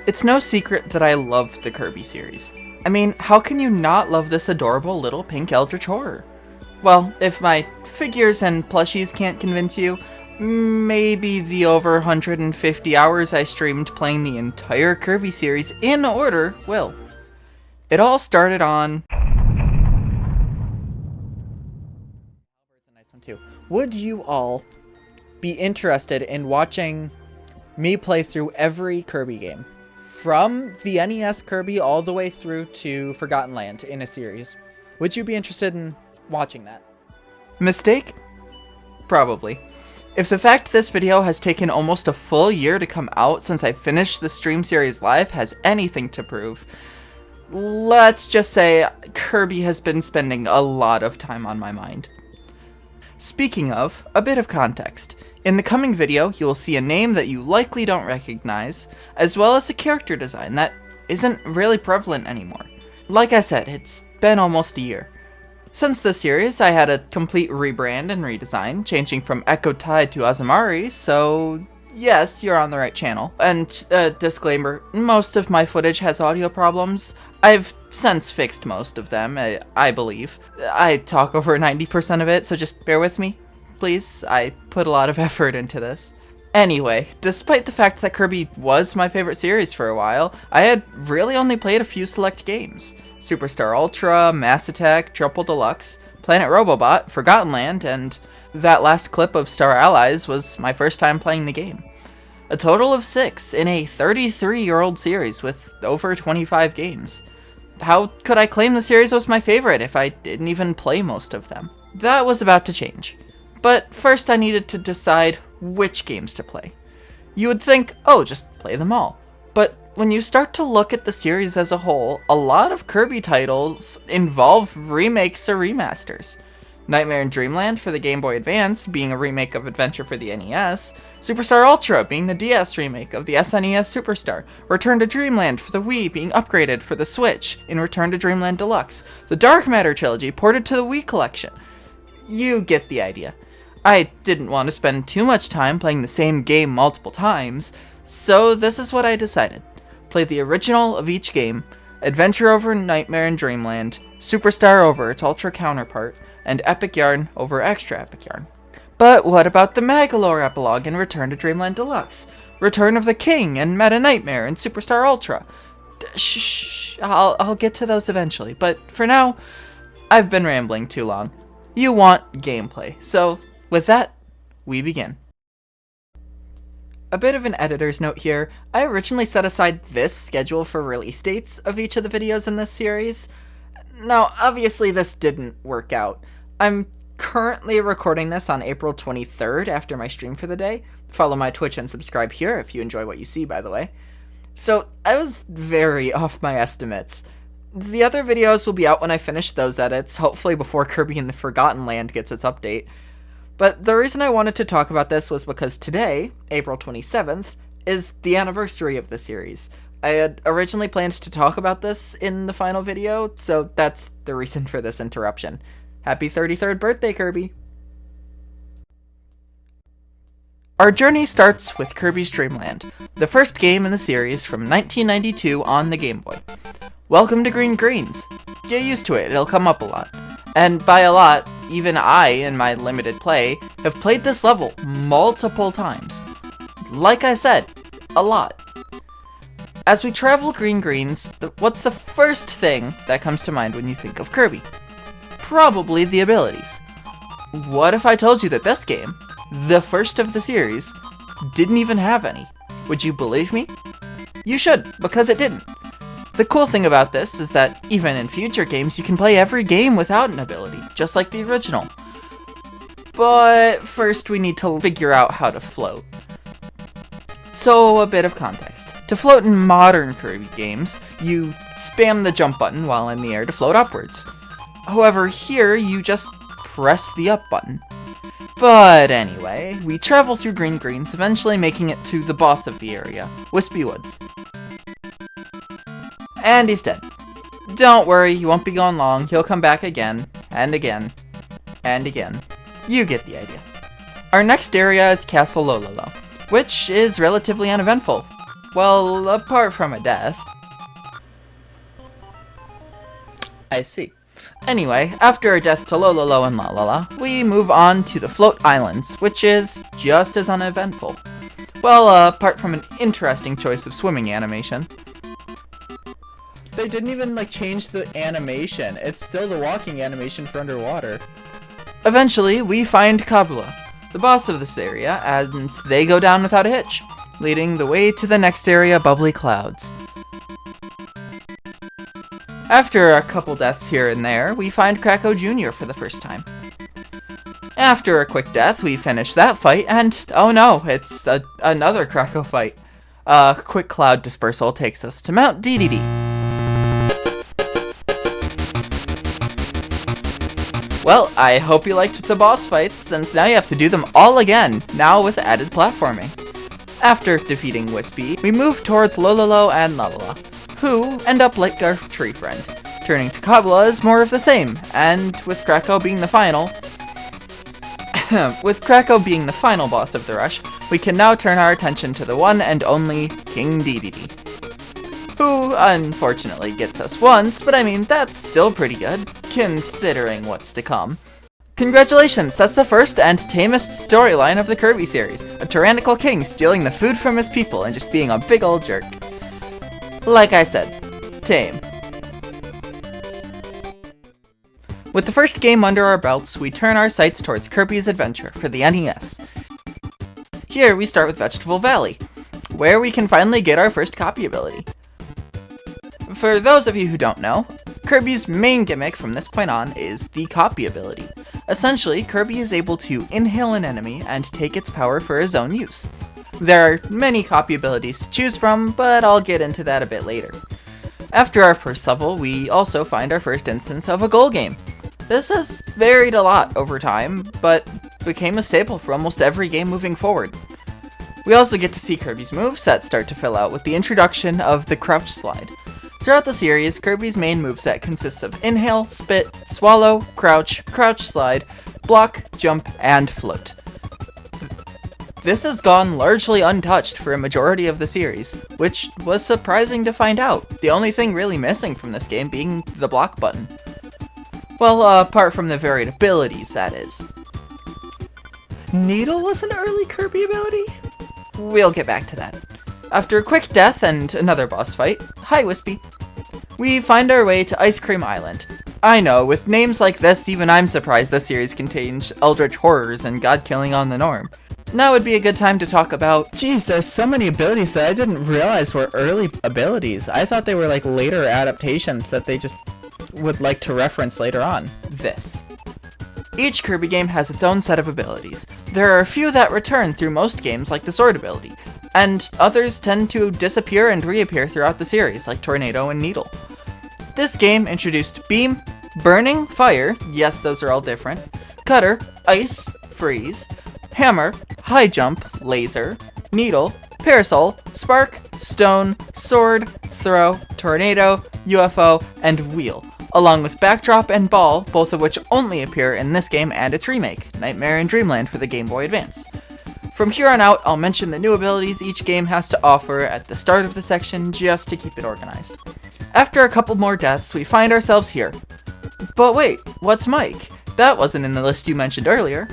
It's no secret that I love the Kirby series. I mean, how can you not love this adorable little pink eldritch horror? Well, if my figures and plushies can't convince you, maybe the over 150 hours I streamed playing the entire Kirby series in order will. It all started on... a nice one too. Would you all be interested in watching me play through every Kirby game? From the NES Kirby all the way through to Forgotten Land in a series. Would you be interested in watching that? Mistake? Probably. If the fact this video has taken almost a full year to come out since I finished the stream series live has anything to prove, let's just say Kirby has been spending a lot of time on my mind. Speaking of, a bit of context. In the coming video, you will see a name that you likely don't recognize, as well as a character design that isn't really prevalent anymore. Like I said, it's been almost a year. Since the series, I had a complete rebrand and redesign, changing from Echo Tide to Azumari, so yes, you're on the right channel. And, disclaimer, most of my footage has audio problems. I've since fixed most of them, I believe. I talk over 90% of it, so just bear with me. Please, I put a lot of effort into this. Anyway, despite the fact that Kirby was my favorite series for a while, I had really only played a few select games. Superstar Ultra, Mass Attack, Triple Deluxe, Planet Robobot, Forgotten Land, and that last clip of Star Allies was my first time playing the game. A total of 6 in a 33-year-old series with over 25 games. How could I claim the series was my favorite if I didn't even play most of them? That was about to change. But first I needed to decide which games to play. You would think, oh, just play them all. But when you start to look at the series as a whole, a lot of Kirby titles involve remakes or remasters. Nightmare in Dreamland for the Game Boy Advance being a remake of Adventure for the NES, Superstar Ultra being the DS remake of the SNES Superstar, Return to Dreamland for the Wii being upgraded for the Switch in Return to Dreamland Deluxe, the Dark Matter trilogy ported to the Wii collection. You get the idea. I didn't want to spend too much time playing the same game multiple times, so this is what I decided. Play the original of each game, Adventure over Nightmare in Dreamland, Superstar over its Ultra counterpart, and Epic Yarn over Extra Epic Yarn. But what about the Magolor epilogue in Return to Dreamland Deluxe? Return of the King and Meta Nightmare in Superstar Ultra? I'll get to those eventually, but for now, I've been rambling too long. You want gameplay, so with that, we begin. A bit of an editor's note here, I originally set aside this schedule for release dates of each of the videos in this series. Now, obviously this didn't work out. I'm currently recording this on April 23rd after my stream for the day. Follow my Twitch and subscribe here if you enjoy what you see, by the way. So, I was very off my estimates. The other videos will be out when I finish those edits, hopefully before Kirby in the Forgotten Land gets its update. But the reason I wanted to talk about this was because today, April 27th, is the anniversary of the series. I had originally planned to talk about this in the final video, so that's the reason for this interruption. Happy 33rd birthday, Kirby! Our journey starts with Kirby's Dream Land, the first game in the series from 1992 on the Game Boy. Welcome to Green Greens. Get used to it, it'll come up a lot. And by a lot, even I, in my limited play, have played this level multiple times. Like I said, a lot. As we travel Green Greens, what's the first thing that comes to mind when you think of Kirby? Probably the abilities. What if I told you that this game, the first of the series, didn't even have any? Would you believe me? You should, because it didn't. The cool thing about this is that even in future games you can play every game without an ability, just like the original. But first we need to figure out how to float. So a bit of context. To float in modern Kirby games, you spam the jump button while in the air to float upwards. However, here you just press the up button. But anyway, we travel through Green Greens, eventually making it to the boss of the area, Wispy Woods. And he's dead. Don't worry, he won't be gone long. He'll come back again, and again, and again. You get the idea. Our next area is Castle Lololo, which is relatively uneventful. Well, apart from a death. I see. Anyway, after a death to Lololo and Lalala, we move on to the Float Islands, which is just as uneventful. Well, apart from an interesting choice of swimming animation. They didn't even, like, change the animation. It's still the walking animation for underwater. Eventually, we find Kabula, the boss of this area, and they go down without a hitch, leading the way to the next area, Bubbly Clouds. After a couple deaths here and there, we find Kracko Jr. for the first time. After a quick death, we finish that fight, and oh no, it's another Kracko fight. A quick cloud dispersal takes us to Mount DDD. Well, I hope you liked the boss fights, since now you have to do them all again, now with added platforming. After defeating Wispy, we move towards Lololo and Lalala, who end up like our tree friend. Turning to Kabula is more of the same, and with Kracko being the final, boss of the rush, we can now turn our attention to the one and only King Dedede, who unfortunately gets us once, but I mean, that's still pretty good, considering what's to come. Congratulations, that's the first and tamest storyline of the Kirby series, a tyrannical king stealing the food from his people and just being a big old jerk. Like I said, tame. With the first game under our belts, we turn our sights towards Kirby's Adventure for the NES. Here we start with Vegetable Valley, where we can finally get our first copy ability. For those of you who don't know, Kirby's main gimmick from this point on is the copy ability. Essentially, Kirby is able to inhale an enemy and take its power for his own use. There are many copy abilities to choose from, but I'll get into that a bit later. After our first level, we also find our first instance of a goal game. This has varied a lot over time, but became a staple for almost every game moving forward. We also get to see Kirby's moveset start to fill out with the introduction of the Crouch Slide. Throughout the series, Kirby's main moveset consists of Inhale, Spit, Swallow, Crouch, Crouch Slide, Block, Jump, and Float. This has gone largely untouched for a majority of the series, which was surprising to find out, the only thing really missing from this game being the block button. Well, apart from the varied abilities, that is. Needle was an early Kirby ability? We'll get back to that. After a quick death and another boss fight, hi Wispy, we find our way to Ice Cream Island. I know, with names like this, even I'm surprised this series contains eldritch horrors and god-killing on the norm. Now would be a good time to talk about... Geez, there's so many abilities that I didn't realize were early abilities. I thought they were like later adaptations that they just would like to reference later on. This. Each Kirby game has its own set of abilities. There are a few that return through most games like the Sword ability, and others tend to disappear and reappear throughout the series like Tornado and Needle. This game introduced Beam, Burning, Fire, yes those are all different, Cutter, Ice, Freeze, Hammer, High Jump, Laser, Needle, Parasol, Spark, Stone, Sword, Throw, Tornado, UFO, and Wheel, along with Backdrop and Ball, both of which only appear in this game and its remake, Nightmare in Dreamland for the Game Boy Advance. From here on out, I'll mention the new abilities each game has to offer at the start of the section just to keep it organized. After a couple more deaths, we find ourselves here. But wait, what's Mike? That wasn't in the list you mentioned earlier.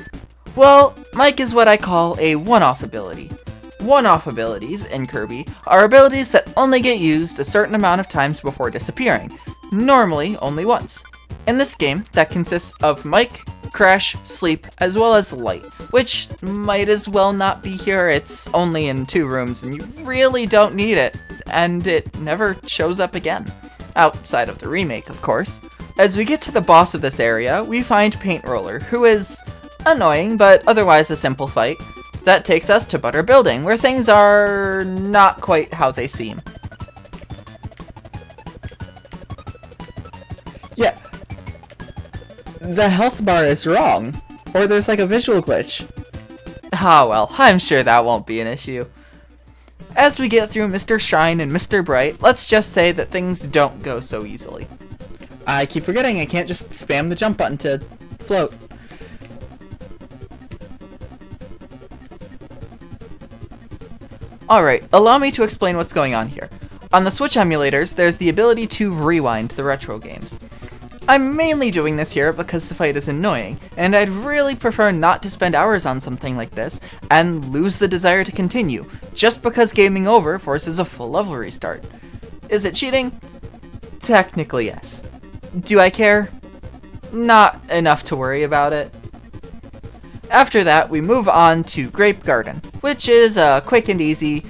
Well, Mike is what I call a one-off ability. One-off abilities, in Kirby, are abilities that only get used a certain amount of times before disappearing, normally only once. In this game, that consists of Mike, Crash, Sleep, as well as Light, which might as well not be here. It's only in 2 rooms and you really don't need it, and it never shows up again. Outside of the remake, of course. As we get to the boss of this area, we find Paint Roller, who is annoying, but otherwise a simple fight. That takes us to Butter Building, where things are not quite how they seem. Yeah. The health bar is wrong, or there's like a visual glitch. Ah well, I'm sure that won't be an issue. As we get through Mr. Shine and Mr. Bright, let's just say that things don't go so easily. I keep forgetting I can't just spam the jump button to float. Alright, allow me to explain what's going on here. On the Switch emulators, there's the ability to rewind the retro games. I'm mainly doing this here because the fight is annoying, and I'd really prefer not to spend hours on something like this and lose the desire to continue, just because gaming over forces a full level restart. Is it cheating? Technically, yes. Do I care? Not enough to worry about it. After that, we move on to Grape Garden, which is a quick and easy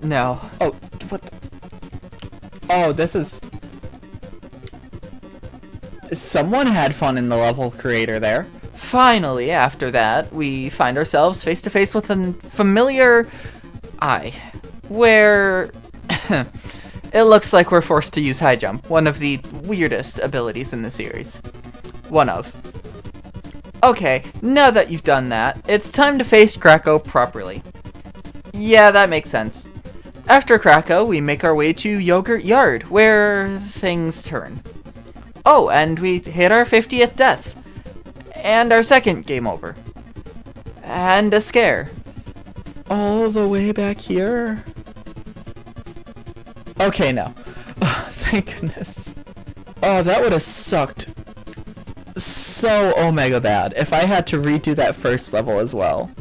no. Oh, what the? Oh, this is... Someone had fun in the level creator there. Finally, after that, we find ourselves face to face with a familiar eye, where it looks like we're forced to use high jump, one of the weirdest abilities in the series. One of. Okay, now that you've done that, it's time to face Krakow properly. Yeah, that makes sense. After Krakow, we make our way to Yogurt Yard, where things turn. Oh, and we hit our 50th death. And our second game over. And a scare. All the way back here? Okay, no. Oh, thank goodness. Oh, that would have sucked so omega bad if I had to redo that first level as well.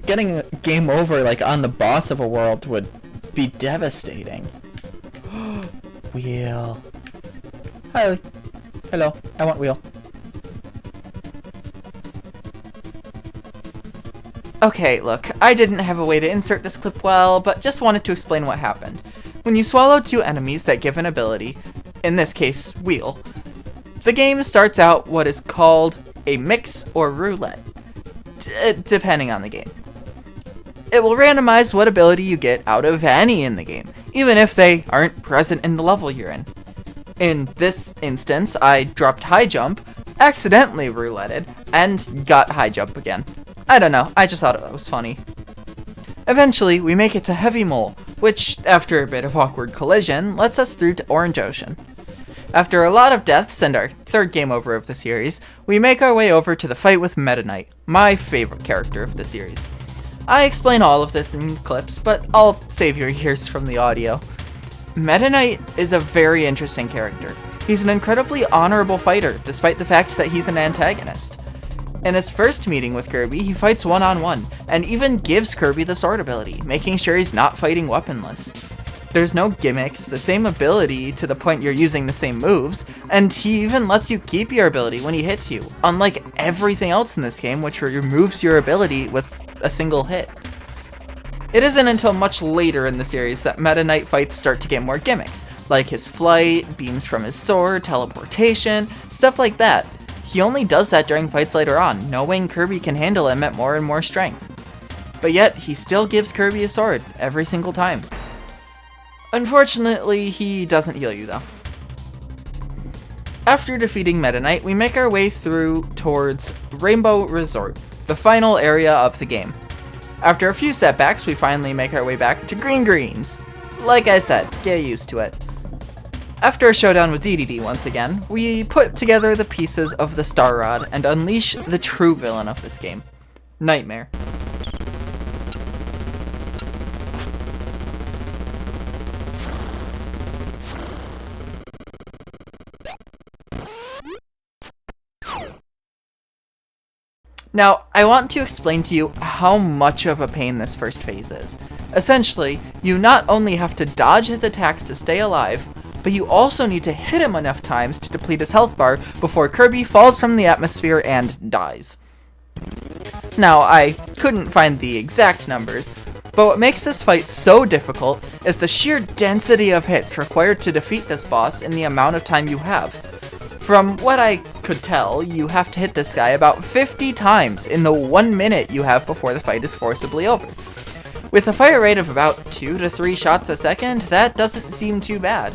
Getting a game over, like, on the boss of a world would be devastating. Wheel. Hi. Hello. I want wheel. Okay, look. I didn't have a way to insert this clip well, but just wanted to explain what happened. When you swallow two enemies that give an ability, in this case, wheel, the game starts out what is called a mix or roulette, depending on the game. It will randomize what ability you get out of any in the game, even if they aren't present in the level you're in. In this instance, I dropped high jump, accidentally rouletted, and got high jump again. I don't know, I just thought it was funny. Eventually, we make it to Heavy Mole, which, after a bit of awkward collision, lets us through to Orange Ocean. After a lot of deaths and our third game over of the series, we make our way over to the fight with Meta Knight, my favorite character of the series. I explain all of this in clips, but I'll save your ears from the audio. Meta Knight is a very interesting character. He's an incredibly honorable fighter, despite the fact that he's an antagonist. In his first meeting with Kirby, he fights one-on-one, and even gives Kirby the sword ability, making sure he's not fighting weaponless. There's no gimmicks, the same ability to the point you're using the same moves, and he even lets you keep your ability when he hits you, unlike everything else in this game, which removes your ability with a single hit. It isn't until much later in the series that Meta Knight fights start to get more gimmicks, like his flight, beams from his sword, teleportation, stuff like that. He only does that during fights later on, knowing Kirby can handle him at more and more strength. But yet, he still gives Kirby a sword every single time. Unfortunately, he doesn't heal you though. After defeating Meta Knight, we make our way through towards Rainbow Resort, the final area of the game. After a few setbacks, we finally make our way back to Green Greens. Like I said, get used to it. After a showdown with DDD once again, we put together the pieces of the Star Rod and unleash the true villain of this game, Nightmare. Now, I want to explain to you how much of a pain this first phase is. Essentially, you not only have to dodge his attacks to stay alive, but you also need to hit him enough times to deplete his health bar before Kirby falls from the atmosphere and dies. Now, I couldn't find the exact numbers, but what makes this fight so difficult is the sheer density of hits required to defeat this boss in the amount of time you have. From what I could tell, you have to hit this guy about 50 times in the 1 minute you have before the fight is forcibly over. With a fire rate of about 2 to 3 shots a second, that doesn't seem too bad.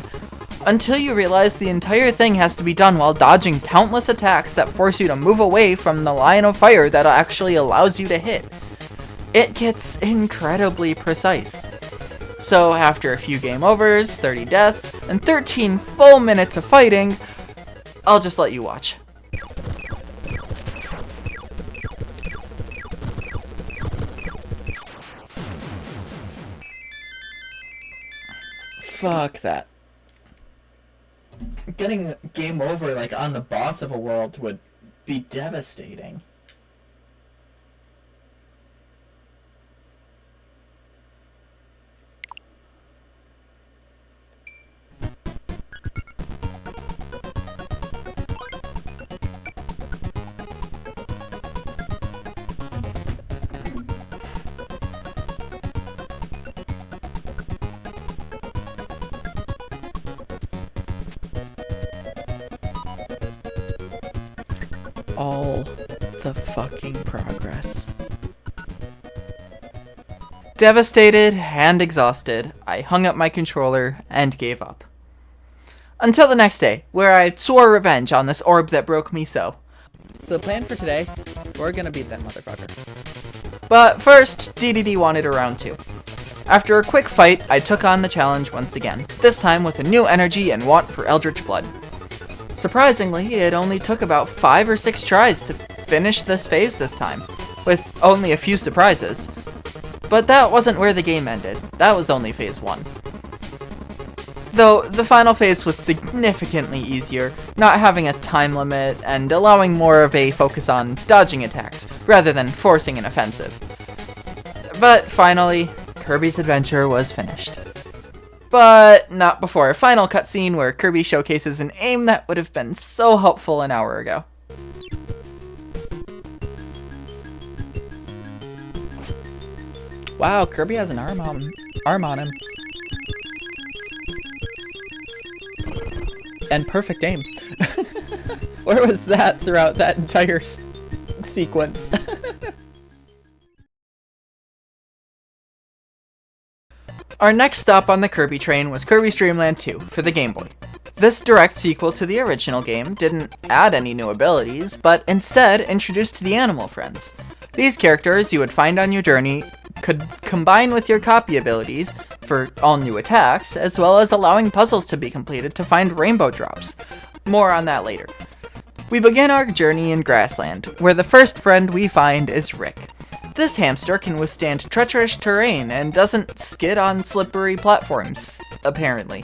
Until you realize the entire thing has to be done while dodging countless attacks that force you to move away from the line of fire that actually allows you to hit. It gets incredibly precise. So after a few game overs, 30 deaths, and 13 full minutes of fighting, I'll just let you watch. Fuck that. Getting game over, like, on the boss of a world would be devastating. All the fucking progress. Devastated and exhausted, I hung up my controller and gave up. Until the next day, where I swore revenge on this orb that broke me so. So the plan for today, we're gonna beat that motherfucker. But first, DDD wanted a round 2. After a quick fight, I took on the challenge once again, this time with a new energy and want for Eldritch Blood. Surprisingly, it only took about 5 or 6 tries to finish this phase this time, with only a few surprises. But that wasn't where the game ended. That was only phase 1. Though, the final phase was significantly easier, not having a time limit and allowing more of a focus on dodging attacks, rather than forcing an offensive. But finally, Kirby's adventure was finished. But not before a final cutscene where Kirby showcases an aim that would have been so helpful an hour ago. Wow, Kirby has an arm on him. And perfect aim. Where was that throughout that entire sequence? Our next stop on the Kirby train was Kirby's Dream Land 2 for the Game Boy. This direct sequel to the original game didn't add any new abilities, but instead introduced the animal friends. These characters you would find on your journey could combine with your copy abilities for all new attacks, as well as allowing puzzles to be completed to find rainbow drops. More on that later. We begin our journey in Grassland, where the first friend we find is Rick. This hamster can withstand treacherous terrain and doesn't skid on slippery platforms, apparently.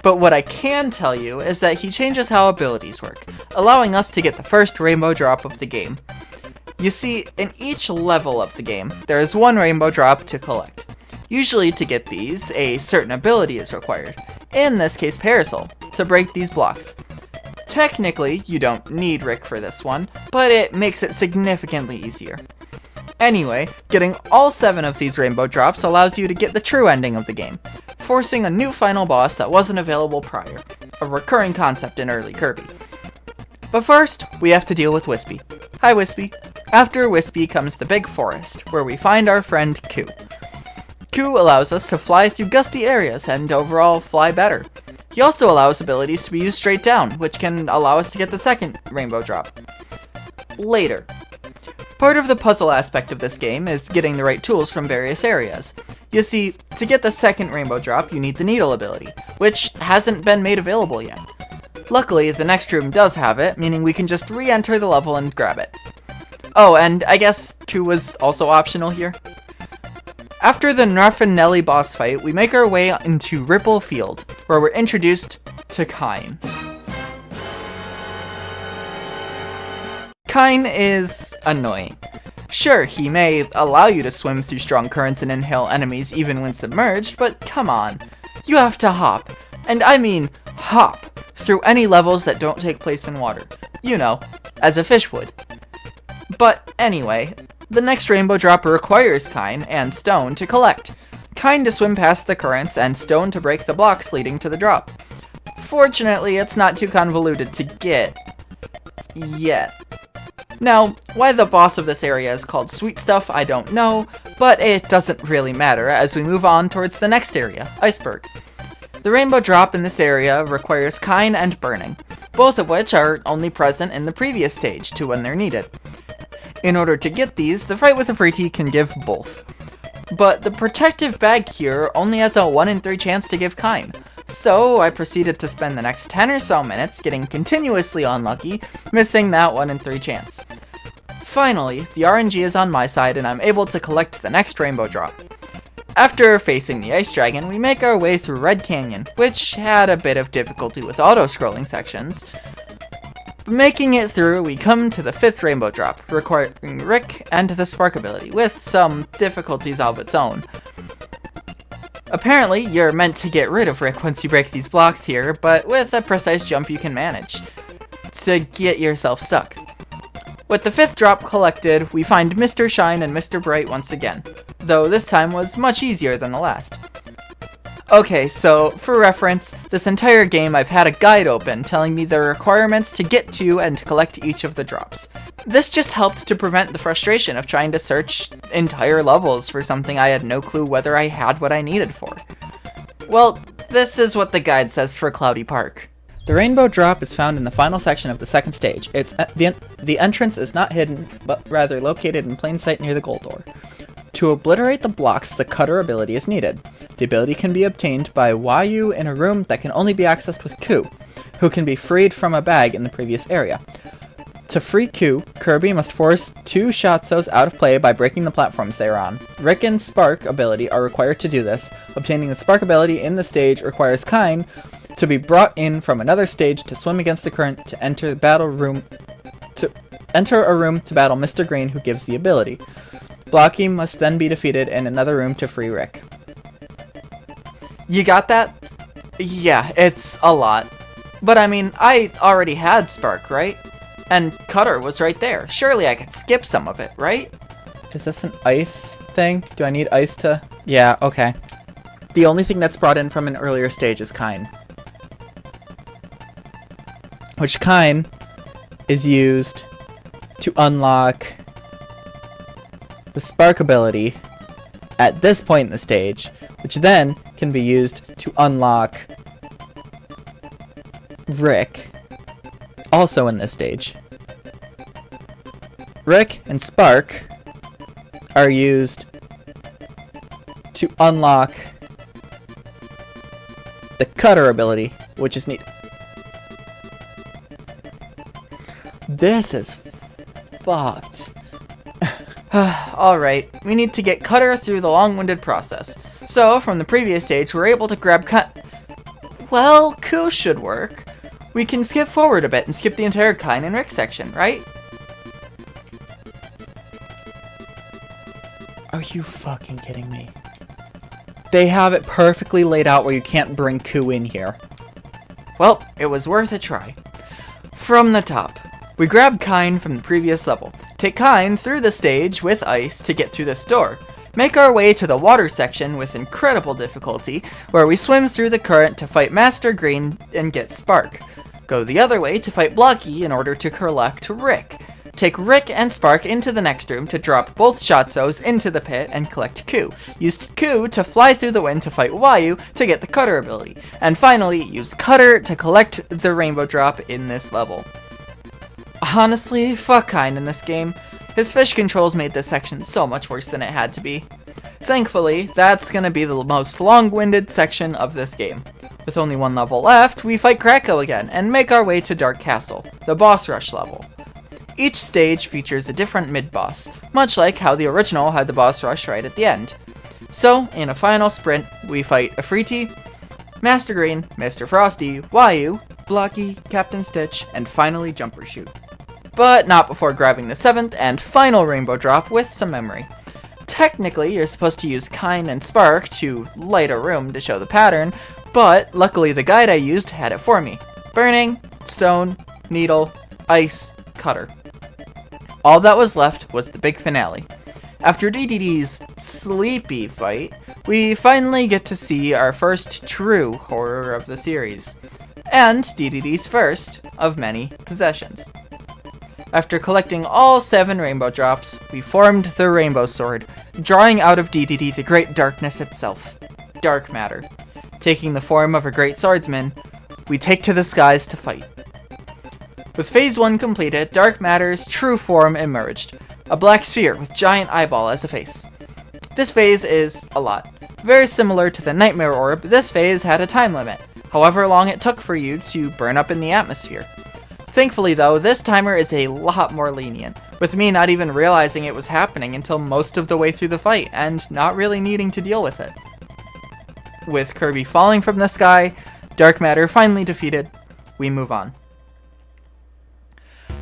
But what I can tell you is that he changes how abilities work, allowing us to get the first rainbow drop of the game. You see, in each level of the game, there is one rainbow drop to collect. Usually to get these, a certain ability is required, in this case Parasol, to break these blocks. Technically, you don't need Rick for this one, but it makes it significantly easier. Anyway, getting all 7 of these rainbow drops allows you to get the true ending of the game, forcing a new final boss that wasn't available prior, a recurring concept in early Kirby. But first, we have to deal with Wispy. Hi Wispy. After Wispy comes the big forest, where we find our friend Q. Q allows us to fly through gusty areas and overall fly better. He also allows abilities to be used straight down, which can allow us to get the second rainbow drop. Later. Part of the puzzle aspect of this game is getting the right tools from various areas. You see, to get the second rainbow drop, you need the needle ability, which hasn't been made available yet. Luckily, the next room does have it, meaning we can just re-enter the level and grab it. Oh, and I guess Q was also optional here. After the Nerf and Nelly boss fight, we make our way into Ripple Field, where we're introduced to Kine. Kine is annoying. Sure, he may allow you to swim through strong currents and inhale enemies even when submerged, but come on. You have to hop, and I mean hop, through any levels that don't take place in water. You know, as a fish would. But anyway, the next rainbow drop requires Kine and Stone to collect. Kine to swim past the currents and Stone to break the blocks leading to the drop. Fortunately, it's not too convoluted to get. Yet. Now, why the boss of this area is called Sweet Stuff, I don't know, but it doesn't really matter as we move on towards the next area, Iceberg. The rainbow drop in this area requires Kine and Burning, both of which are only present in the previous stage to when they're needed. In order to get these, the fight with a Freaky can give both. But the protective bag here only has a 1 in 3 chance to give Kine, so I proceeded to spend the next 10 or so minutes getting continuously unlucky, missing that 1 in 3 chance. Finally, the RNG is on my side and I'm able to collect the next rainbow drop. After facing the Ice Dragon, we make our way through Red Canyon, which had a bit of difficulty with auto-scrolling sections. Making it through, we come to the 5th rainbow drop, requiring Rick and the Spark ability, with some difficulties of its own. Apparently, you're meant to get rid of Rick once you break these blocks here, but with a precise jump you can manage to get yourself stuck. With the 5th drop collected, we find Mr. Shine and Mr. Bright once again, though this time was much easier than the last. Okay, so for reference, this entire game I've had a guide open telling me the requirements to get to and to collect each of the drops. This just helped to prevent the frustration of trying to search entire levels for something I had no clue whether I had what I needed for. Well, this is what the guide says for Cloudy Park. The rainbow drop is found in the final section of the 2nd stage. The entrance is not hidden, but rather located in plain sight near the goal door. To obliterate the blocks, the cutter ability is needed. The ability can be obtained by Wayu in a room that can only be accessed with Ku, who can be freed from a bag in the previous area. To free Ku, Kirby must force 2 Shatsos out of play by breaking the platforms they are on. Rick and Spark ability are required to do this. Obtaining the Spark ability in the stage requires Kine to be brought in from another stage to swim against the current to enter a room to battle Mr. Green, who gives the ability. Blocky must then be defeated in another room to free Rick. You got that? Yeah, it's a lot. But I mean, I already had Spark, right? And Cutter was right there. Surely I could skip some of it, right? Is this an ice thing? Do I need ice to... Yeah, okay. The only thing that's brought in from an earlier stage is Kine. Which Kine is used to unlock the Spark ability at this point in the stage, which then can be used to unlock Rick, also in this stage. Rick and Spark are used to unlock the Cutter ability, which is neat. This is fucked. Alright, we need to get Cutter through the long-winded process. So, from the previous stage, we're able to grab Well, Ku should work. We can skip forward a bit and skip the entire Kine and Rick section, right? Are you fucking kidding me? They have it perfectly laid out where you can't bring Ku in here. Well, it was worth a try. From the top, we grab Kine from the previous level. Take Kine through the stage with ice to get through this door. Make our way to the water section with incredible difficulty, where we swim through the current to fight Master Green and get Spark. Go the other way to fight Blocky in order to collect Rick. Take Rick and Spark into the next room to drop both Shatsos into the pit and collect Ku. Use Ku to fly through the wind to fight Wayu to get the Cutter ability. And finally, use Cutter to collect the rainbow drop in this level. Honestly, fuck Kine in this game. His fish controls made this section so much worse than it had to be. Thankfully, that's gonna be the most long-winded section of this game. With only one level left, we fight Kracko again and make our way to Dark Castle, the boss rush level. Each stage features a different mid-boss, much like how the original had the boss rush right at the end. So, in a final sprint, we fight Afriti, Master Green, Mr. Frosty, Wayu, Blocky, Captain Stitch, and finally Jumper Shoot. But not before grabbing the 7th and final rainbow drop with some memory. Technically, you're supposed to use Kine and Spark to light a room to show the pattern, but luckily the guide I used had it for me. Burning, stone, needle, ice, Cutter. All that was left was the big finale. After DDD's sleepy fight, we finally get to see our first true horror of the series, and DDD's first of many possessions. After collecting all 7 rainbow drops, we formed the Rainbow Sword, drawing out of DDD the great darkness itself, dark matter. Taking the form of a great swordsman, we take to the skies to fight. With Phase 1 completed, dark matter's true form emerged, a black sphere with giant eyeball as a face. This phase is a lot. Very similar to the Nightmare Orb, this phase had a time limit, however long it took for you to burn up in the atmosphere. Thankfully though, this timer is a lot more lenient, with me not even realizing it was happening until most of the way through the fight, and not really needing to deal with it. With Kirby falling from the sky, dark matter finally defeated, we move on.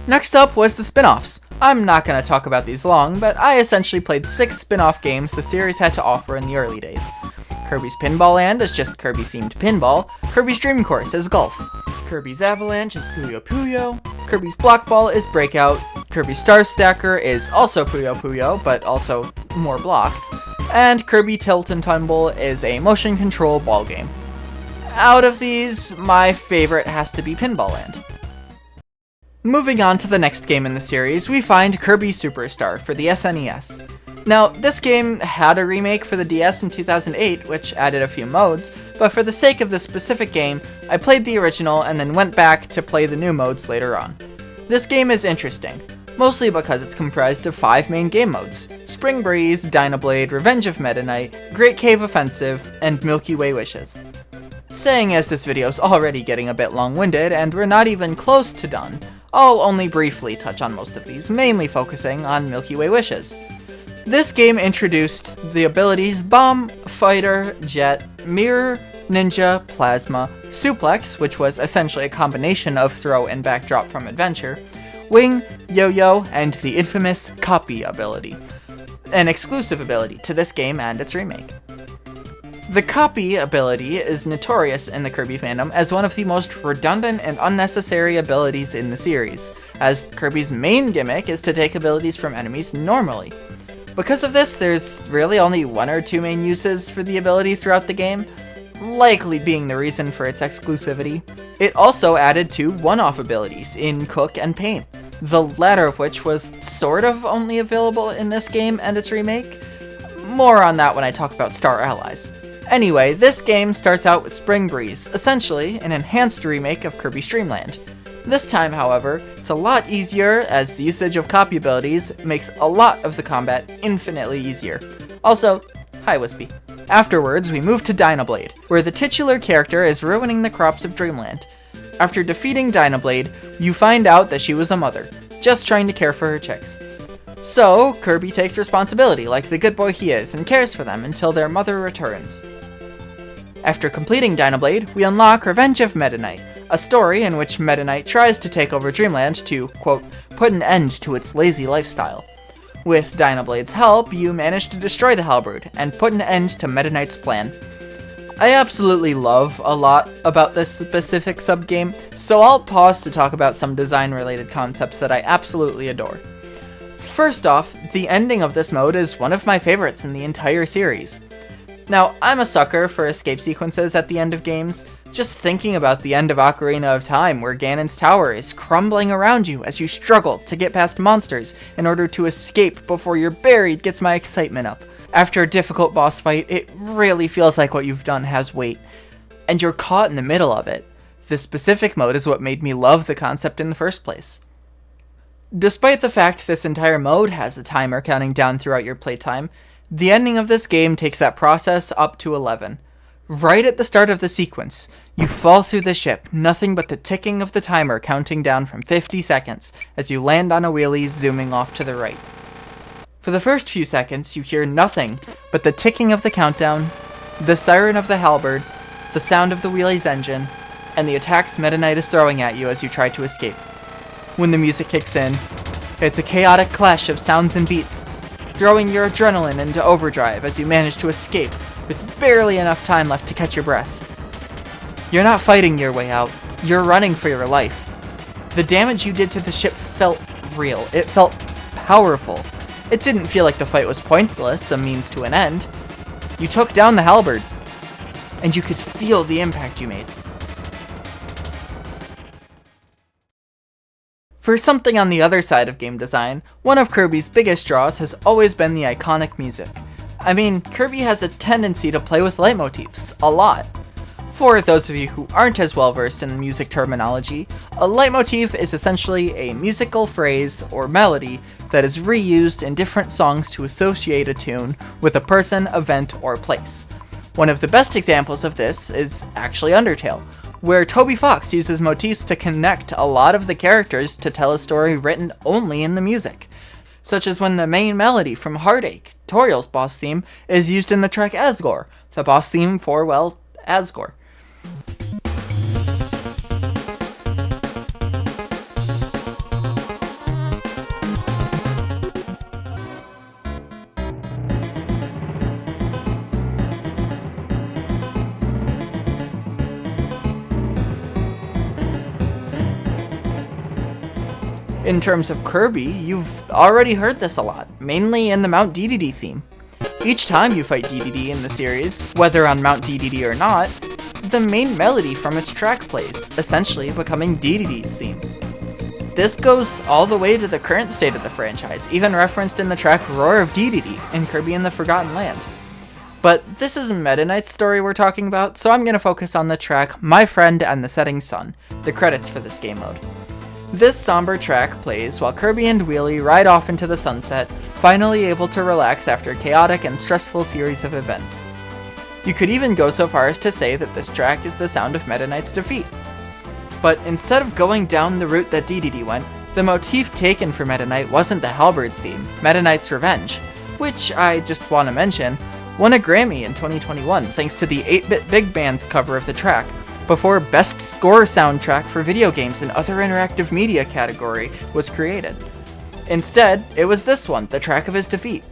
Next up was the spin-offs. I'm not going to talk about these long, but I essentially played 6 spin-off games the series had to offer in the early days. Kirby's Pinball Land is just Kirby-themed pinball, Kirby's Dream Course is golf, Kirby's Avalanche is Puyo Puyo, Kirby's Block Ball is Breakout, Kirby's Star Stacker is also Puyo Puyo, but also more blocks, and Kirby Tilt and Tumble is a motion control ball game. Out of these, my favorite has to be Pinball Land. Moving on to the next game in the series, we find Kirby Superstar for the SNES. Now, this game had a remake for the DS in 2008, which added a few modes, but for the sake of this specific game, I played the original and then went back to play the new modes later on. This game is interesting, mostly because it's comprised of 5 main game modes: Spring Breeze, Dynablade, Revenge of Meta Knight, Great Cave Offensive, and Milky Way Wishes. Saying as this video's already getting a bit long-winded, and we're not even close to done, I'll only briefly touch on most of these, mainly focusing on Milky Way Wishes. This game introduced the abilities Bomb, Fighter, Jet, Mirror, Ninja, Plasma, Suplex, which was essentially a combination of throw and backdrop from Adventure, Wing, Yo-Yo, and the infamous Copy ability, an exclusive ability to this game and its remake. The Copy ability is notorious in the Kirby fandom as one of the most redundant and unnecessary abilities in the series, as Kirby's main gimmick is to take abilities from enemies normally. Because of this, there's really only 1 or 2 main uses for the ability throughout the game, likely being the reason for its exclusivity. It also added 2 one-off abilities in Cook and Paint, the latter of which was sort of only available in this game and its remake. More on that when I talk about Star Allies. Anyway, this game starts out with Spring Breeze, essentially an enhanced remake of Kirby's Dream Land. This time, however, it's a lot easier as the usage of copy abilities makes a lot of the combat infinitely easier. Also, hi Wispy. Afterwards, we move to Dynablade, where the titular character is ruining the crops of Dreamland. After defeating Dynablade, you find out that she was a mother, just trying to care for her chicks. So, Kirby takes responsibility like the good boy he is and cares for them until their mother returns. After completing Dynablade, we unlock Revenge of Meta Knight, a story in which Meta Knight tries to take over Dreamland to, quote, put an end to its lazy lifestyle. With Dynablade's help, you manage to destroy the Halberd and put an end to Meta Knight's plan. I absolutely love a lot about this specific subgame, so I'll pause to talk about some design-related concepts that I absolutely adore. First off, the ending of this mode is one of my favorites in the entire series. Now, I'm a sucker for escape sequences at the end of games. Just thinking about the end of Ocarina of Time, where Ganon's tower is crumbling around you as you struggle to get past monsters in order to escape before you're buried, gets my excitement up. After a difficult boss fight, it really feels like what you've done has weight, and you're caught in the middle of it. This specific mode is what made me love the concept in the first place. Despite the fact this entire mode has a timer counting down throughout your playtime, the ending of this game takes that process up to 11. Right at the start of the sequence, you fall through the ship, nothing but the ticking of the timer counting down from 50 seconds as you land on a wheelie zooming off to the right. For the first few seconds, you hear nothing but the ticking of the countdown, the siren of the halberd, the sound of the wheelie's engine, and the attacks Meta Knight is throwing at you as you try to escape. When the music kicks in, it's a chaotic clash of sounds and beats, throwing your adrenaline into overdrive as you manage to escape with barely enough time left to catch your breath. You're not fighting your way out, you're running for your life. The damage you did to the ship felt real, it felt powerful. It didn't feel like the fight was pointless, a means to an end. You took down the halberd, and you could feel the impact you made. For something on the other side of game design, one of Kirby's biggest draws has always been the iconic music. I mean, Kirby has a tendency to play with leitmotifs, a lot. For those of you who aren't as well versed in music terminology, a leitmotif is essentially a musical phrase or melody that is reused in different songs to associate a tune with a person, event, or place. One of the best examples of this is actually Undertale, where Toby Fox uses motifs to connect a lot of the characters to tell a story written only in the music. such as when the main melody from Heartache, Toriel's boss theme, is used in the track Asgore, the boss theme for, well, Asgore. In terms of Kirby, you've already heard this a lot, mainly in the Mount Dedede theme. Each time you fight Dedede in the series, whether on Mount Dedede or not, the main melody from its track plays, essentially becoming Dedede's theme. This goes all the way to the current state of the franchise, even referenced in the track Roar of Dedede in Kirby and the Forgotten Land. But this isn't Meta Knight's story we're talking about, so I'm going to focus on the track My Friend and the Setting Sun, the credits for this game mode. This somber track plays while Kirby and Wheelie ride off into the sunset, finally able to relax after a chaotic and stressful series of events. You could even go so far as to say that this track is the sound of Meta Knight's defeat. But instead of going down the route that Dedede went, the motif taken for Meta Knight wasn't the Halberds theme, Meta Knight's Revenge, which I just want to mention, won a Grammy in 2021 thanks to the 8-Bit Big Band's cover of the track, before Best Score Soundtrack for Video Games and Other Interactive Media category was created. Instead, it was this one, the track of his defeat.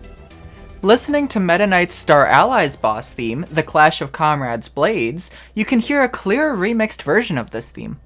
Listening to Meta Knight's Star Allies boss theme, The Clash of Comrades Blades, you can hear a clear remixed version of this theme.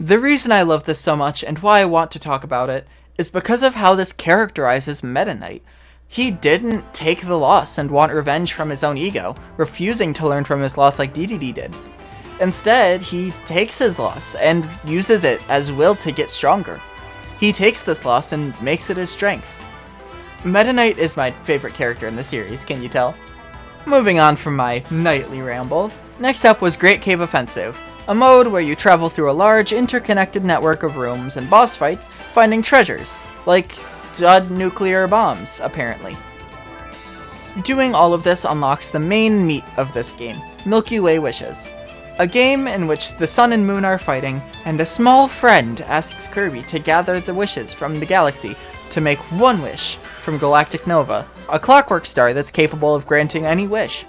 The reason I love this so much and why I want to talk about it is because of how this characterizes Meta Knight. He didn't take the loss and want revenge from his own ego, refusing to learn from his loss like Dedede did. Instead, he takes his loss and uses it as will to get stronger. He takes this loss and makes it his strength. Meta Knight is my favorite character in the series, can you tell? Moving on from my nightly ramble, next up was Great Cave Offensive, a mode where you travel through a large, interconnected network of rooms and boss fights, finding treasures, like dud nuclear bombs, apparently. Doing all of this unlocks the main meat of this game, Milky Way Wishes, a game in which the sun and moon are fighting, and a small friend asks Kirby to gather the wishes from the galaxy to make one wish from Galactic Nova, a clockwork star that's capable of granting any wish.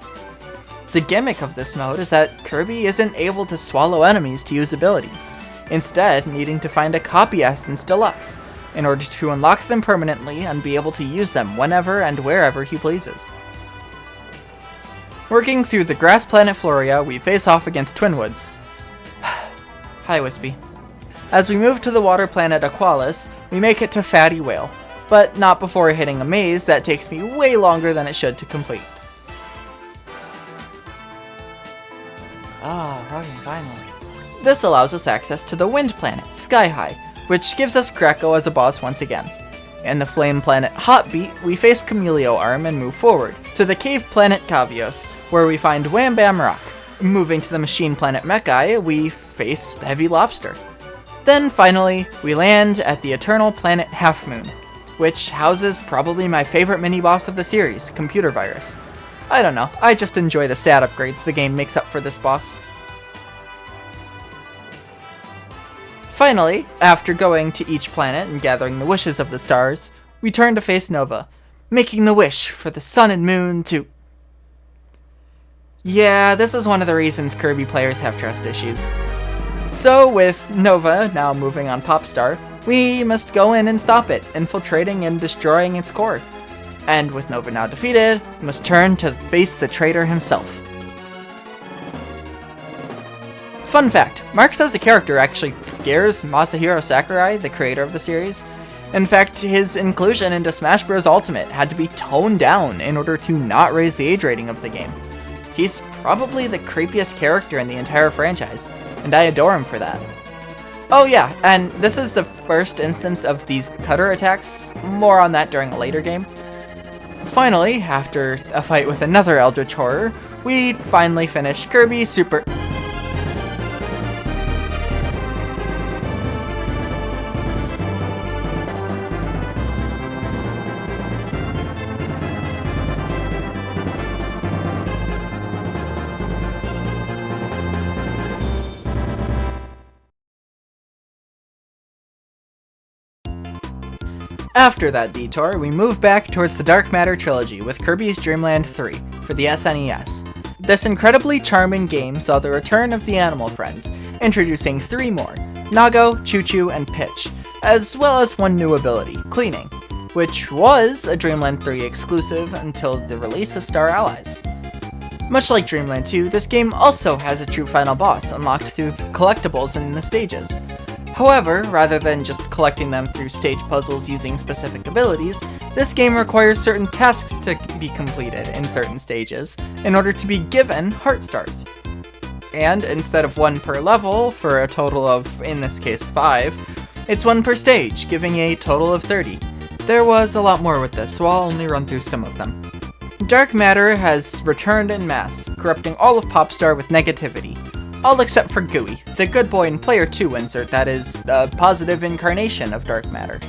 The gimmick of this mode is that Kirby isn't able to swallow enemies to use abilities, instead needing to find a copy essence deluxe in order to unlock them permanently and be able to use them whenever and wherever he pleases. Working through the grass planet Floria, we face off against Twinwoods. Hi, Wispy. As we move to the water planet Aqualis, we make it to Fatty Whale, but not before hitting a maze that takes me way longer than it should to complete. Finally. This allows us access to the wind planet, Sky High, which gives us Krako as a boss once again. In the flame planet Hotbeat, we face Camilio Arm and move forward to the cave planet Kavios, where we find Wham Bam Rock. Moving to the machine planet Mechai, we face Heavy Lobster. Then finally, we land at the eternal planet Half Moon, which houses probably my favorite mini-boss of the series, Computer Virus. I don't know, I just enjoy the stat upgrades the game makes up for this boss. Finally, after going to each planet and gathering the wishes of the stars, we turn to face Nova, making the wish for the sun and moon to... Yeah, this is one of the reasons Kirby players have trust issues. So with Nova now moving on Popstar, we must go in and stop it, infiltrating and destroying its core. And with Nova now defeated, we must turn to face the traitor himself. Fun fact, Marx as a character actually scares Masahiro Sakurai, the creator of the series. In fact, his inclusion into Smash Bros. Ultimate had to be toned down in order to not raise the age rating of the game. He's probably the creepiest character in the entire franchise, and I adore him for that. Oh yeah, and this is the first instance of these cutter attacks, more on that during a later game. Finally, after a fight with another Eldritch Horror, we finally finish Kirby Super... After that detour, we move back towards the Dark Matter trilogy with Kirby's Dream Land 3 for the SNES. This incredibly charming game saw the return of the animal friends, introducing 3 more, Nago, Choo-Choo, and Pitch, as well as one new ability, Cleaning, which was a Dreamland 3 exclusive until the release of Star Allies. Much like Dreamland 2, this game also has a true final boss unlocked through collectibles in the stages. However, rather than just collecting them through stage puzzles using specific abilities, this game requires certain tasks to be completed in certain stages in order to be given heart stars. And instead of 1 per level, for a total of, in this case, 5, it's 1 per stage, giving a total of 30. There was a lot more with this, so I'll only run through some of them. Dark Matter has returned en masse, corrupting all of Popstar with negativity. All except for Gooey, the good boy in Player 2 insert that is a positive incarnation of Dark Matter.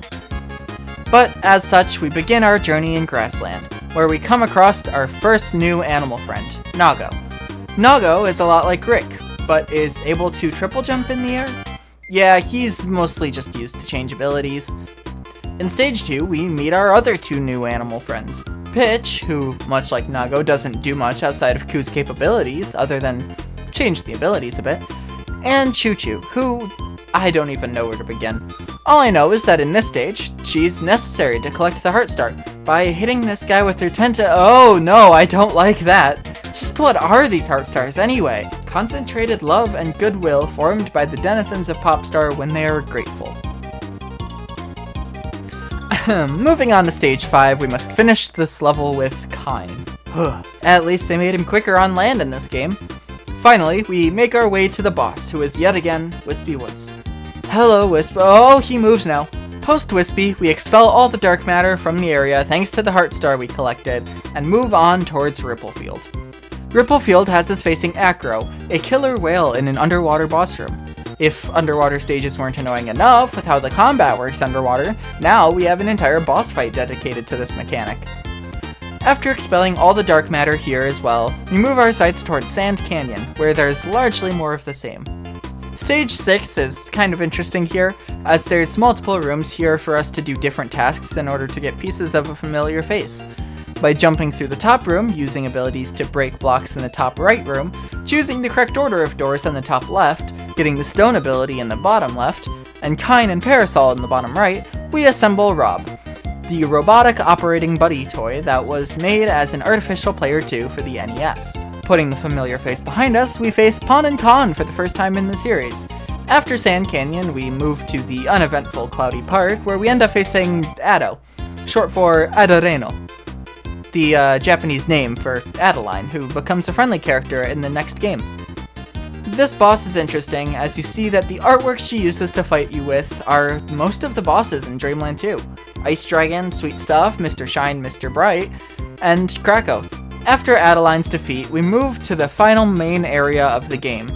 But as such, we begin our journey in Grassland, where we come across our first new animal friend, Nago. Nago is a lot like Rick, but is able to triple jump in the air? Yeah, he's mostly just used to change abilities. In Stage 2, we meet our other 2 new animal friends. Pitch, who, much like Nago, doesn't do much outside of Ku's capabilities, other than change the abilities a bit, and Choo-Choo, who I don't even know where to begin. All I know is that in this stage, she's necessary to collect the Heart Star by hitting this guy with her Oh no, I don't like that. Just what are these Heart Stars anyway? Concentrated love and goodwill formed by the denizens of Popstar when they are grateful. Moving on to Stage 5, we must finish this level with Kine. At least they made him quicker on land in this game. Finally, we make our way to the boss, who is yet again Wispy Woods. Hello, Wisp. Oh, he moves now. Post-Wispy, we expel all the dark matter from the area thanks to the Heart Star we collected, and move on towards Ripplefield. Ripplefield has us facing Acro, a killer whale in an underwater boss room. If underwater stages weren't annoying enough with how the combat works underwater, now we have an entire boss fight dedicated to this mechanic. After expelling all the dark matter here as well, we move our sights towards Sand Canyon, where there's largely more of the same. Stage 6 is kind of interesting here, as there's multiple rooms here for us to do different tasks in order to get pieces of a familiar face. By jumping through the top room, using abilities to break blocks in the top right room, choosing the correct order of doors on the top left, getting the stone ability in the bottom left, and Kine and Parasol in the bottom right, we assemble Rob, the robotic operating buddy toy that was made as an artificial player 2 for the NES. Putting the familiar face behind us, we face Pon and Con for the first time in the series. After Sand Canyon, we move to the uneventful Cloudy Park, where we end up facing Ado, short for Adoreno, the Japanese name for Adeline, who becomes a friendly character in the next game. This boss is interesting, as you see that the artwork she uses to fight you with are most of the bosses in Dreamland 2. Ice Dragon, Sweet Stuff, Mr. Shine, Mr. Bright, and Krakow. After Adeline's defeat, we move to the final main area of the game,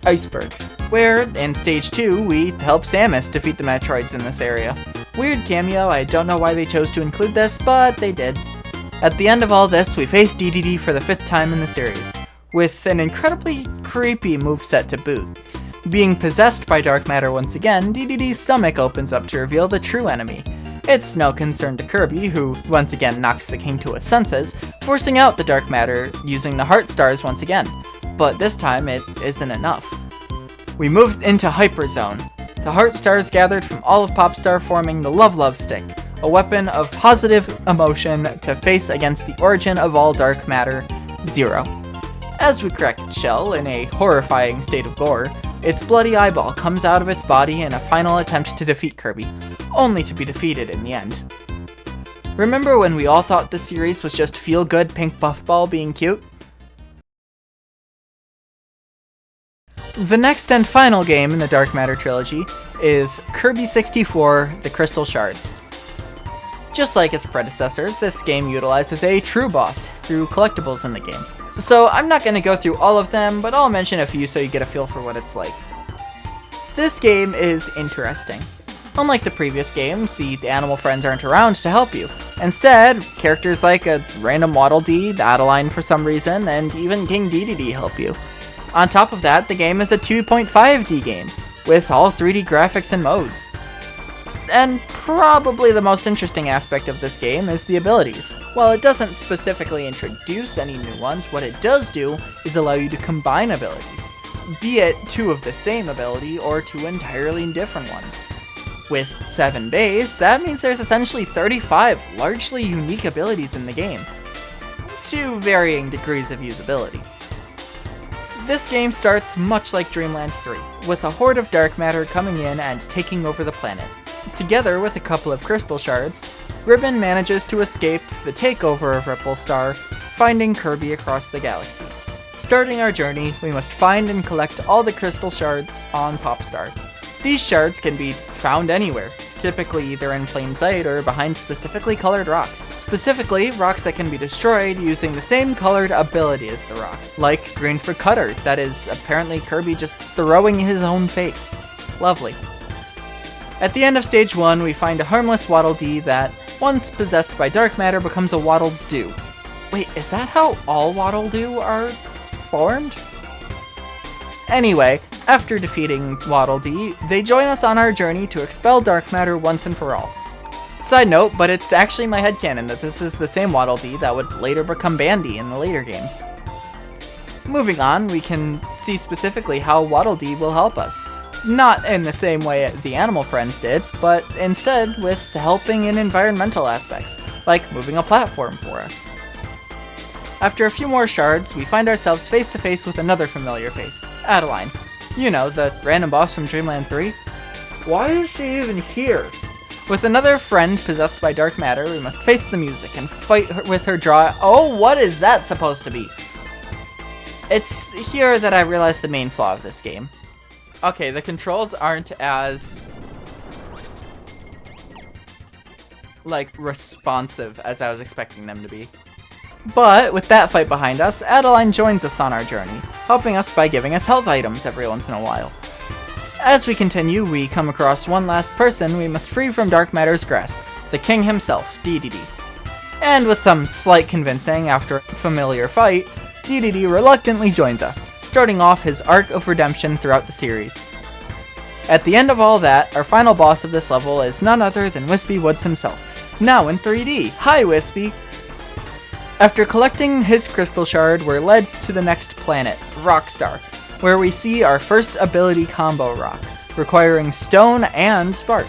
Iceberg, where, in Stage 2, we help Samus defeat the Metroids in this area. Weird cameo, I don't know why they chose to include this, but they did. At the end of all this, we face DDD for the 5th time in the series, with an incredibly creepy moveset to boot. Being possessed by dark matter once again, DDD's stomach opens up to reveal the true enemy. It's no concern to Kirby, who once again knocks the king to his senses, forcing out the dark matter using the Heart Stars once again. But this time, it isn't enough. We moved into Hyperzone, the Heart Stars gathered from all of Popstar forming the Love Stick, a weapon of positive emotion to face against the origin of all dark matter, Zero. As we crack its shell in a horrifying state of gore, its bloody eyeball comes out of its body in a final attempt to defeat Kirby, only to be defeated in the end. Remember when we all thought the series was just feel-good pink puffball being cute? The next and final game in the Dark Matter trilogy is Kirby 64: The Crystal Shards. Just like its predecessors, this game utilizes a true boss through collectibles in the game. So I'm not going to go through all of them, but I'll mention a few so you get a feel for what it's like. This game is interesting. Unlike the previous games, the animal friends aren't around to help you. Instead, characters like a random Waddle Dee, Adeline for some reason, and even King Dedede help you. On top of that, the game is a 2.5D game, with all 3D graphics and modes. And probably the most interesting aspect of this game is the abilities. While it doesn't specifically introduce any new ones, what it does do is allow you to combine abilities, be it two of the same ability or two entirely different ones. With 7 base, that means there's essentially 35 largely unique abilities in the game, to varying degrees of usability. This game starts much like Dreamland 3, with a horde of dark matter coming in and taking over the planet. Together with a couple of crystal shards, Ribbon manages to escape the takeover of Ripple Star, finding Kirby across the galaxy. Starting our journey, we must find and collect all the crystal shards on Popstar. These shards can be found anywhere, typically either in plain sight or behind specifically colored rocks. Specifically, rocks that can be destroyed using the same colored ability as the rock, like Green for Cutter, that is apparently Kirby just throwing his own face. Lovely. At the end of stage 1, we find a harmless Waddle Dee that, once possessed by dark matter, becomes a Waddle Doo. Wait, is that how all Waddle Doo are formed? Anyway, after defeating Waddle Dee, they join us on our journey to expel dark matter once and for all. Side note, but it's actually my headcanon that this is the same Waddle Dee that would later become Bandy in the later games. Moving on, we can see specifically how Waddle Dee will help us. Not in the same way the animal friends did, but instead with helping in environmental aspects, like moving a platform for us. After a few more shards, we find ourselves face to face with another familiar face, Adeline. You know, the random boss from Dreamland 3. Why is she even here? With another friend possessed by dark matter, we must face the music and fight with her draw. Oh, what is that supposed to be? It's here that I realized the main flaw of this game. Okay, the controls aren't as responsive as I was expecting them to be. But with that fight behind us, Adeline joins us on our journey, helping us by giving us health items every once in a while. As we continue, we come across one last person we must free from dark matter's grasp, the king himself, Dedede. And with some slight convincing after a familiar fight, Dedede reluctantly joins us, starting off his arc of redemption throughout the series. At the end of all that, our final boss of this level is none other than Wispy Woods himself, now in 3D. Hi, Wispy! After collecting his crystal shard, we're led to the next planet, Rockstar, where we see our first ability combo rock, requiring stone and spark.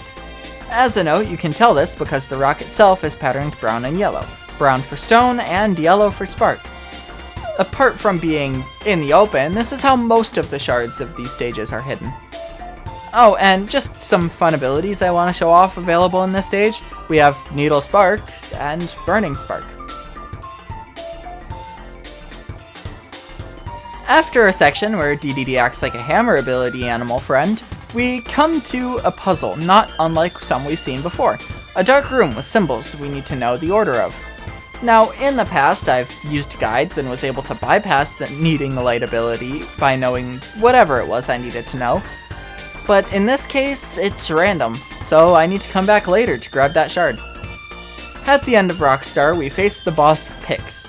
As a note, you can tell this because the rock itself is patterned brown and yellow, brown for stone and yellow for spark. Apart from being in the open, this is how most of the shards of these stages are hidden. Oh, and just some fun abilities I want to show off available in this stage. We have Needle Spark and Burning Spark. After a section where Dedede acts like a hammer ability animal friend, we come to a puzzle not unlike some we've seen before. A dark room with symbols we need to know the order of. Now, in the past, I've used guides and was able to bypass the needing the light ability by knowing whatever it was I needed to know. But in this case, it's random, so I need to come back later to grab that shard. At the end of Rockstar, we face the boss Pix.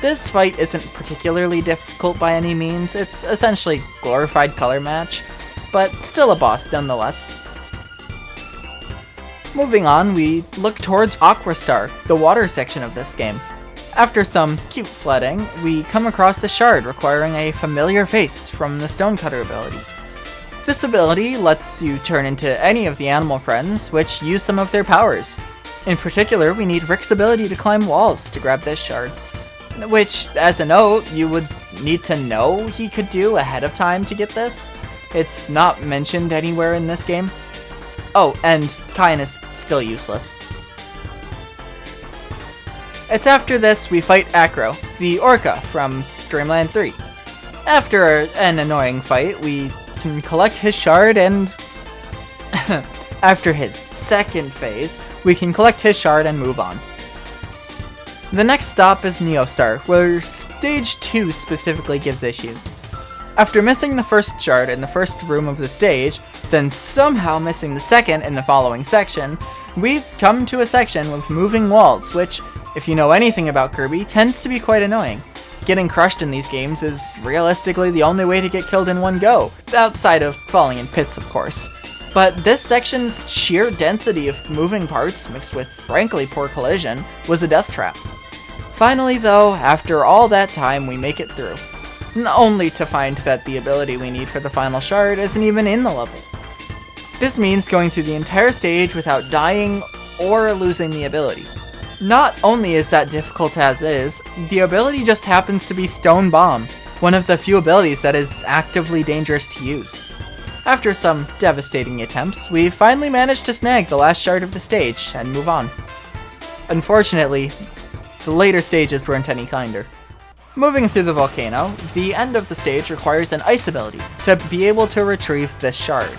This fight isn't particularly difficult by any means, it's essentially glorified color match, but still a boss nonetheless. Moving on, we look towards Aquastar, the water section of this game. After some cute sledding, we come across a shard requiring a familiar face from the Stonecutter ability. This ability lets you turn into any of the animal friends, which use some of their powers. In particular, we need Rick's ability to climb walls to grab this shard. Which, as a note, you would need to know he could do ahead of time to get this. It's not mentioned anywhere in this game. Oh, and Kyan is still useless. It's after this we fight Acro, the Orca from Dreamland 3. After an annoying fight, we can collect his shard and... after his second phase, we can collect his shard and move on. The next stop is Neostar, where Stage 2 specifically gives issues. After missing the first shard in the first room of the stage, then somehow missing the second in the following section, we come to a section with moving walls, which, if you know anything about Kirby, tends to be quite annoying. Getting crushed in these games is realistically the only way to get killed in one go, outside of falling in pits of course. But this section's sheer density of moving parts, mixed with frankly poor collision, was a death trap. Finally though, after all that time, we make it through. Only to find that the ability we need for the final shard isn't even in the level. This means going through the entire stage without dying or losing the ability. Not only is that difficult as is, the ability just happens to be Stone Bomb, one of the few abilities that is actively dangerous to use. After some devastating attempts, we finally managed to snag the last shard of the stage and move on. Unfortunately, the later stages weren't any kinder. Moving through the volcano, the end of the stage requires an ice ability to be able to retrieve this shard.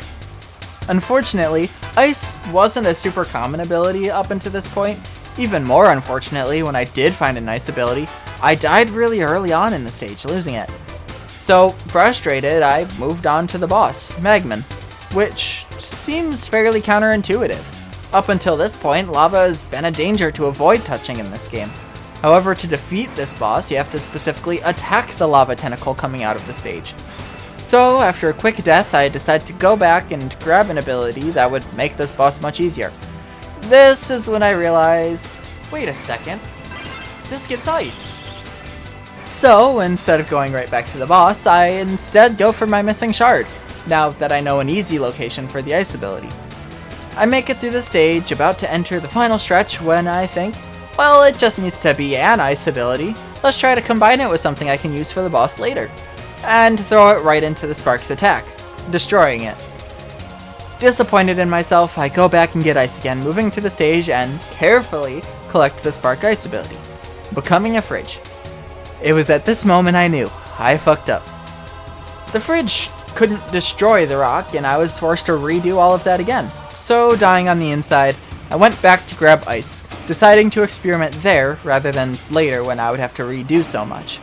Unfortunately, ice wasn't a super common ability up until this point. Even more unfortunately, when I did find a nice ability, I died really early on in the stage, losing it. So, frustrated, I moved on to the boss, Magman, which seems fairly counterintuitive. Up until this point, lava has been a danger to avoid touching in this game. However, to defeat this boss, you have to specifically attack the lava tentacle coming out of the stage. So, after a quick death, I decided to go back and grab an ability that would make this boss much easier. This is when I realized, wait a second, this gives ice. So, instead of going right back to the boss, I instead go for my missing shard, now that I know an easy location for the ice ability. I make it through the stage, about to enter the final stretch, when I think, well, it just needs to be an ice ability. Let's try to combine it with something I can use for the boss later. And throw it right into the Spark's attack, destroying it. Disappointed in myself, I go back and get ice again, moving to the stage and carefully collect the Spark Ice ability, becoming a fridge. It was at this moment I knew, I fucked up. The fridge couldn't destroy the rock, and I was forced to redo all of that again. So, dying on the inside, I went back to grab ice, deciding to experiment there rather than later when I would have to redo so much.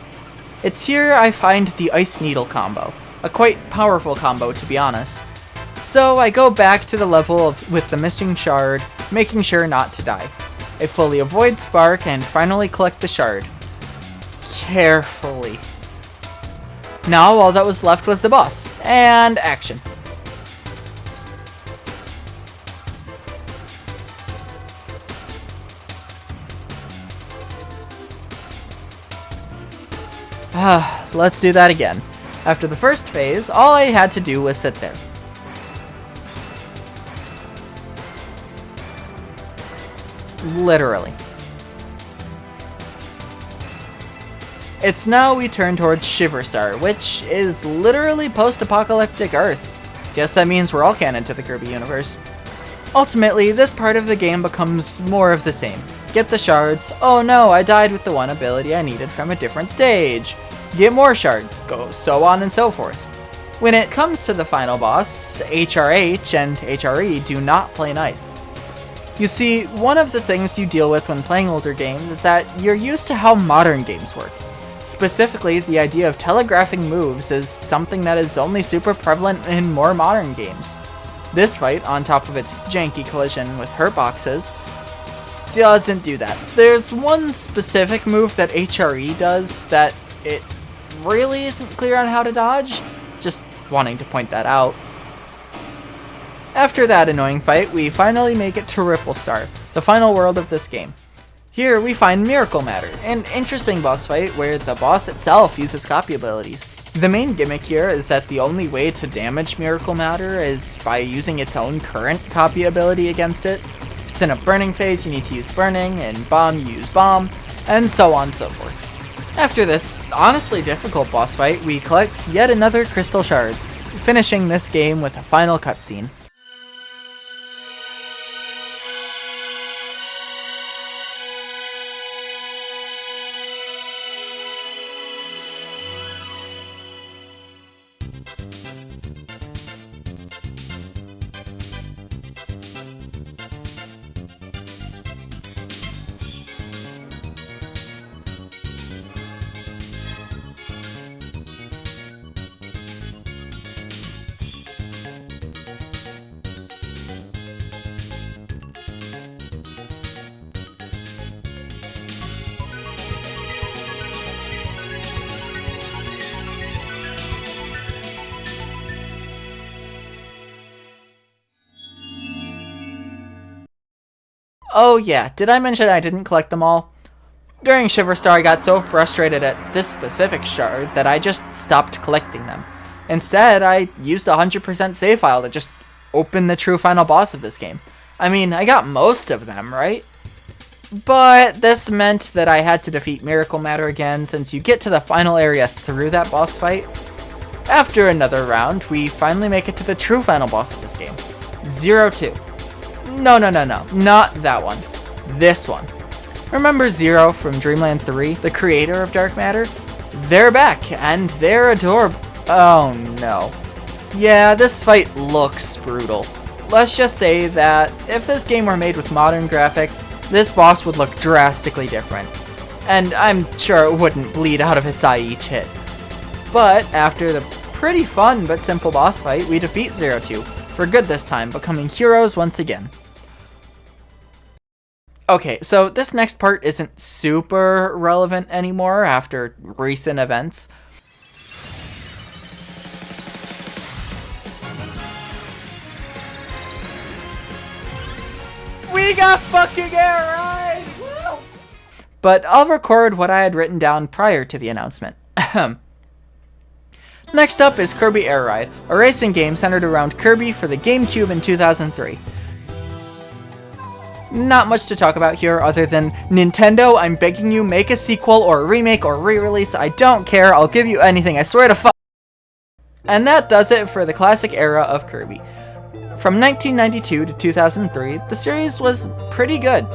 It's here I find the Ice Needle combo, a quite powerful combo to be honest. So I go back to the level with the missing shard, making sure not to die. I fully avoid Spark and finally collect the shard. Carefully. Now all that was left was the boss, and action. Let's do that again. After the first phase, all I had to do was sit there. Literally. It's now we turn towards Shiverstar, which is literally post-apocalyptic Earth. Guess that means we're all canon to the Kirby universe. Ultimately, this part of the game becomes more of the same. Get the shards. Oh no, I died with the one ability I needed from a different stage. Get more shards. Go so on and so forth. When it comes to the final boss, HRH and HRE do not play nice. You see, one of the things you deal with when playing older games is that you're used to how modern games work. Specifically, the idea of telegraphing moves is something that is only super prevalent in more modern games. This fight, on top of its janky collision with hurt boxes, doesn't do that. There's one specific move that HRE does that it really isn't clear on how to dodge. Just wanting to point that out. After that annoying fight, we finally make it to Ripple Star, the final world of this game. Here we find Miracle Matter, an interesting boss fight where the boss itself uses copy abilities. The main gimmick here is that the only way to damage Miracle Matter is by using its own current copy ability against it. If it's in a burning phase, you need to use burning, and bomb, you use bomb, and so on and so forth. After this honestly difficult boss fight, we collect yet another crystal shards, finishing this game with a final cutscene. Oh yeah, did I mention I didn't collect them all? During Shiverstar, I got so frustrated at this specific shard that I just stopped collecting them. Instead, I used a 100% save file to just open the true final boss of this game. I mean, I got most of them, right? But this meant that I had to defeat Miracle Matter again, since you get to the final area through that boss fight. After another round, we finally make it to the true final boss of this game, 02. No, not that one. This one. Remember Zero from Dreamland 3, the creator of Dark Matter? They're back, and they're adorable. Oh no. Yeah, this fight looks brutal. Let's just say that if this game were made with modern graphics, this boss would look drastically different. And I'm sure it wouldn't bleed out of its eye each hit. But after the pretty fun but simple boss fight, we defeat 02, for good this time, becoming heroes once again. Okay, so this next part isn't super relevant anymore after recent events. We got fucking Air Ride! Woo! But I'll record what I had written down prior to the announcement. Next up is Kirby Air Ride, a racing game centered around Kirby for the GameCube in 2003. Not much to talk about here other than, Nintendo, I'm begging you, make a sequel or a remake or re-release, I don't care, I'll give you anything, I swear to fuck. And that does it for the classic era of Kirby. From 1992 to 2003, the series was pretty good.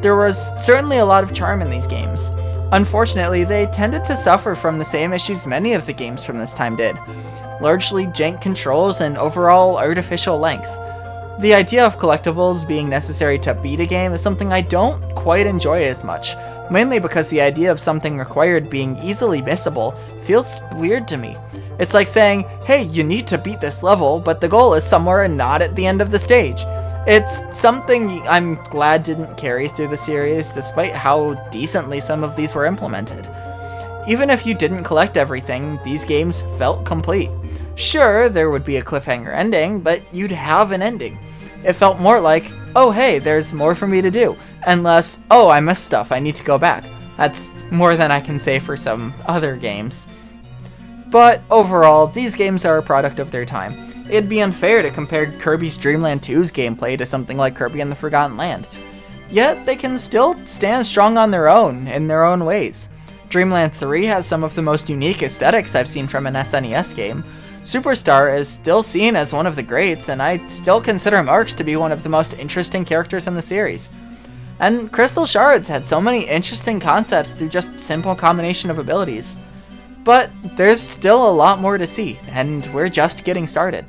There was certainly a lot of charm in these games. Unfortunately, they tended to suffer from the same issues many of the games from this time did. Largely jank controls and overall artificial length. The idea of collectibles being necessary to beat a game is something I don't quite enjoy as much, mainly because the idea of something required being easily missable feels weird to me. It's like saying, hey, you need to beat this level, but the goal is somewhere and not at the end of the stage. It's something I'm glad didn't carry through the series, despite how decently some of these were implemented. Even if you didn't collect everything, these games felt complete. Sure, there would be a cliffhanger ending, but you'd have an ending. It felt more like, oh hey, there's more for me to do, and less, oh I missed stuff, I need to go back. That's more than I can say for some other games. But overall, these games are a product of their time. It'd be unfair to compare Kirby's Dream Land 2's gameplay to something like Kirby and the Forgotten Land. Yet, they can still stand strong on their own, in their own ways. Dreamland 3 has some of the most unique aesthetics I've seen from an SNES game. Superstar is still seen as one of the greats, and I still consider Marx to be one of the most interesting characters in the series. And Crystal Shards had so many interesting concepts through just simple combination of abilities. But there's still a lot more to see, and we're just getting started.